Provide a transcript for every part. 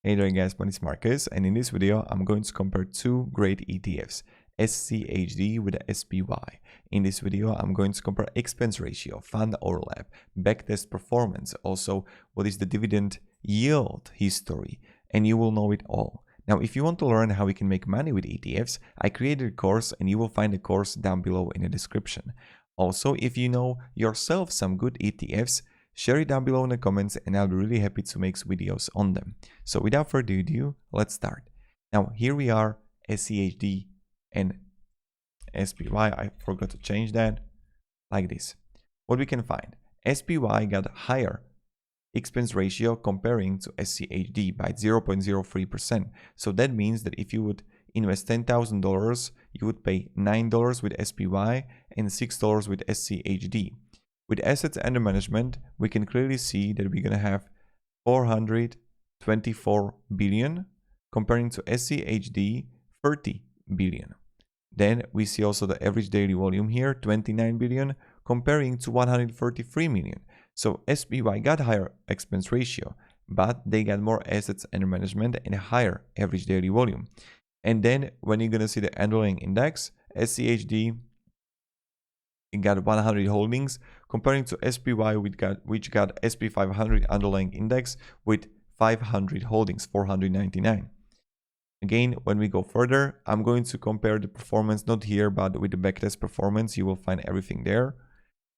Hey there guys, my name is Marcus, and in this video I'm going to compare two great ETFs, SCHD with SPY. In this video I'm going to compare expense ratio, fund overlap, backtest performance, also what is the dividend yield history, and you will know it all. Now if you want to learn how we can make money with ETFs, I created a course and you will find the course down below in the description. Also, if you know yourself some good ETFs, share it down below in the comments and I'll be really happy to make videos on them. So without further ado, let's start. Now here we are, SCHD and SPY. I forgot to change that, like this. What we can find, SPY got higher expense ratio comparing to SCHD by 0.03%. So that means that if you would invest $10,000, you would pay $9 with SPY and $6 with SCHD. With assets under management, we can clearly see that we're going to have 424 billion comparing to SCHD 30 billion. Then we see also the average daily volume here, 29 billion comparing to 143 million. So SPY got higher expense ratio, but they got more assets under management and a higher average daily volume. And then when you're going to see the underlying index, SCHD it got 100 holdings comparing to SPY which got SP500 underlying index with 500 holdings, 499. Again, when we go further, I'm going to compare the performance not here but with the backtest performance. You will find everything there.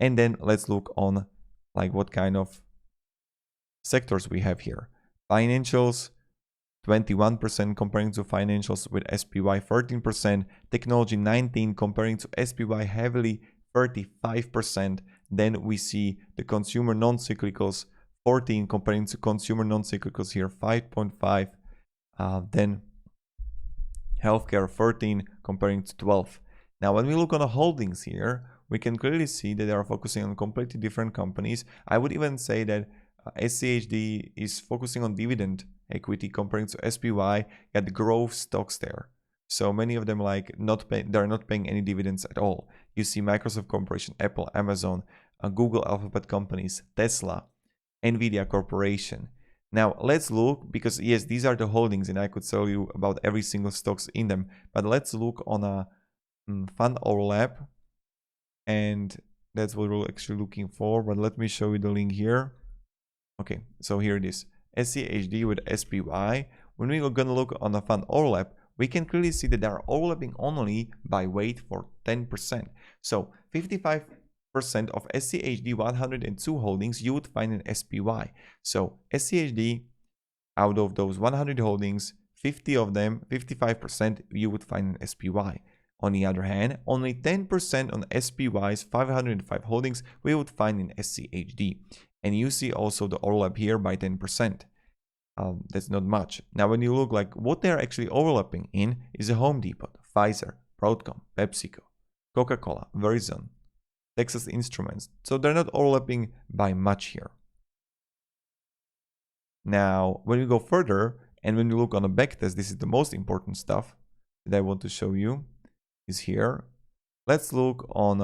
And then let's look on like what kind of sectors we have here. Financials 21% comparing to financials with SPY 13%, technology 19% comparing to SPY heavily 35%. Then we see the consumer non-cyclicals 14 comparing to consumer non-cyclicals here 5.5. Then healthcare 13 comparing to 12. Now when we look on the holdings here, we can clearly see that they are focusing on completely different companies. I would even say that SCHD is focusing on dividend equity comparing to SPY, got growth stocks there. So many of them they're not paying any dividends at all. You see Microsoft Corporation, Apple, Amazon, Google, Alphabet companies, Tesla, Nvidia Corporation. Now let's look, because yes, these are the holdings and I could tell you about every single stocks in them, but let's look on a fund overlap, and that's what we're actually looking for. But let me show you the link here. Okay, so here it is, SCHD with SPY. When we're gonna look on the fund overlap, we can clearly see that they are overlapping only by weight for 10%. So 55% of SCHD 102 holdings you would find in SPY. So SCHD, out of those 100 holdings, 50 of them, 55% you would find in SPY. On the other hand, only 10% on SPY's 505 holdings we would find in SCHD. And you see also the overlap here by 10%. That's not much. Now when you look like what they're actually overlapping in is a Home Depot, Pfizer, Broadcom, PepsiCo, Coca-Cola, Verizon, Texas Instruments. So they're not overlapping by much here. Now when we go further and when you look on a backtest, this is the most important stuff that I want to show you is here. Let's look on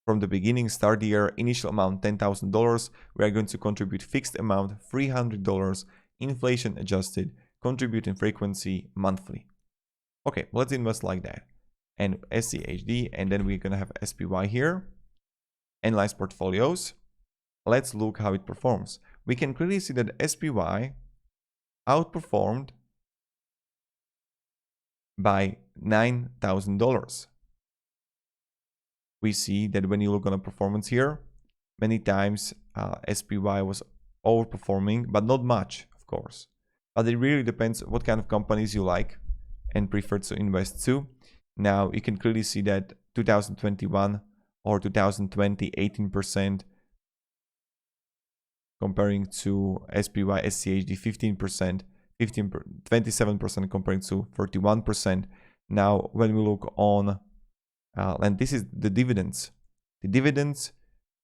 from the beginning, start the year, initial amount $10,000. We are going to contribute fixed amount $300, inflation adjusted, contributing frequency monthly. Okay, let's invest like that. And SCHD, and then we're gonna have SPY here. Analyze portfolios. Let's look how it performs. We can clearly see that SPY outperformed by $9,000. We see that when you look on a performance here, many times SPY was overperforming, but not much, of course. But it really depends what kind of companies you like and prefer to invest to. Now you can clearly see that 2021 or 2020, 18% comparing to SPY, SCHD 15%, 27% comparing to 31%. Now when we look on and this is the dividends. The dividends,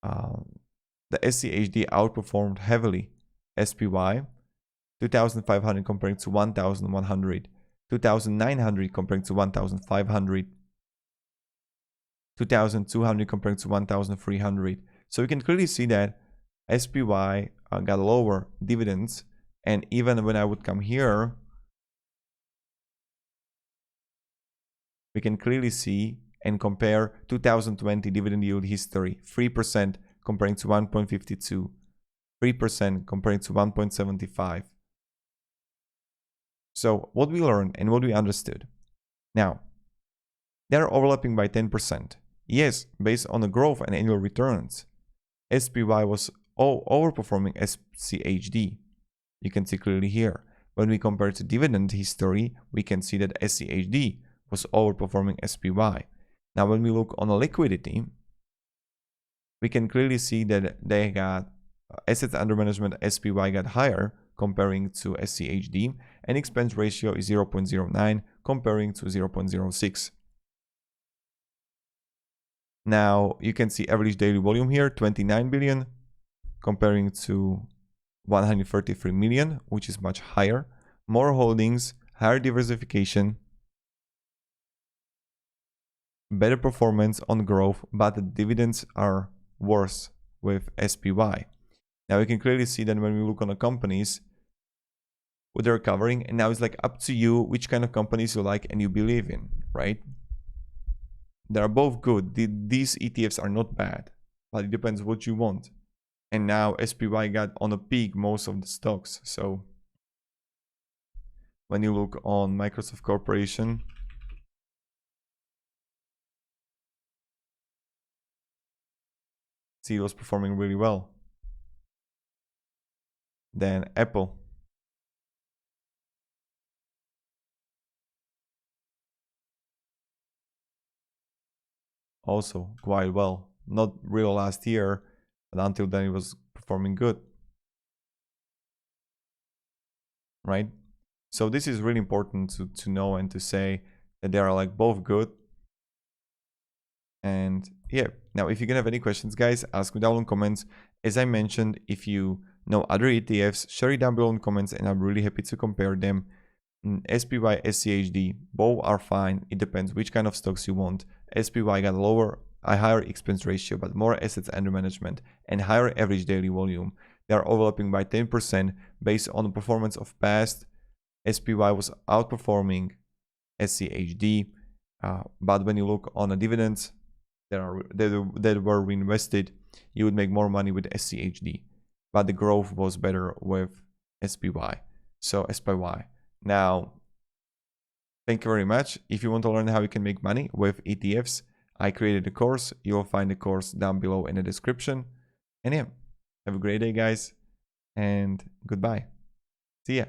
the SCHD outperformed heavily SPY, 2,500 comparing to 1,100, 2,900 comparing to 1,500, 2,200 comparing to 1,300. So you can clearly see that SPY got lower dividends And even when I would come here, we can clearly see and compare 2020 dividend yield history, 3% comparing to 1.52, 3% comparing to 1.75. So what we learned and what we understood. Now, they're overlapping by 10%. Yes, based on the growth and annual returns, SPY was overperforming SCHD. You can see clearly here. When we compare to dividend history, we can see that SCHD was overperforming SPY. Now, when we look on the liquidity, we can clearly see that they got assets under management SPY got higher comparing to SCHD, and expense ratio is 0.09 comparing to 0.06. Now you can see average daily volume here, 29 billion comparing to 133 million, which is much higher. More holdings, higher diversification, better performance on growth, but the dividends are worse with SPY. Now you can clearly see that when we look on the companies, what they're covering, and now it's like up to you which kind of companies you like and you believe in, right? They are both good. These ETFs are not bad, but it depends what you want. And now SPY got on a peak most of the stocks. So when you look on Microsoft Corporation, see it was performing really well. Then Apple. Also quite well. Not real last year, but until then it was performing good. Right? So this is really important to know and to say that they are like both good. And yeah, now if you can have any questions, guys, ask me down in comments. As I mentioned, if you know other ETFs, share it down below in comments, and I'm really happy to compare them. SPY, SCHD, both are fine. It depends which kind of stocks you want. SPY got a higher expense ratio, but more assets under management and higher average daily volume. They are overlapping by 10% based on the performance of past. SPY was outperforming SCHD, but when you look on the dividends that were reinvested, you would make more money with SCHD, but the growth was better with SPY. So SPY. Now, thank you very much. If you want to learn how you can make money with ETFs, I created a course. You'll find the course down below in the description. And yeah, have a great day, guys, and goodbye. See ya.